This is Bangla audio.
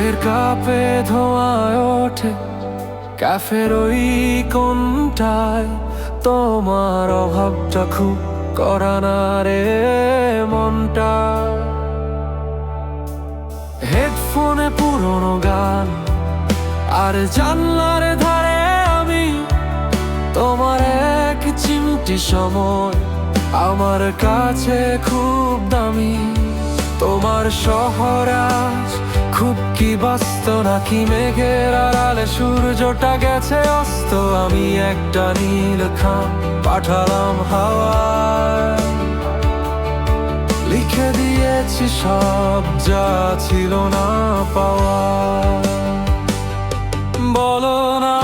চায়ের কাপে ধোঁয়ায় ওঠে ক্যাফের ওই কোণটায়, তোমার অভাবটা খুব করা না রে মনটা। হেডফোনে পুরোনো গান আর জানলার ধারে আমি, তোমার এক চিমটি সময় আমার কাছে খুব দামি। তোমার শহর আজ খুব কি ব্যস্ত নাকি মেঘের আড়ালে সূর্যটা গেছে অস্ত। আমি একটা নীল খাম পাঠালাম হাওয়ায়, লিখে দিয়েছি সব যা ছিল না পাওয়া। বলো না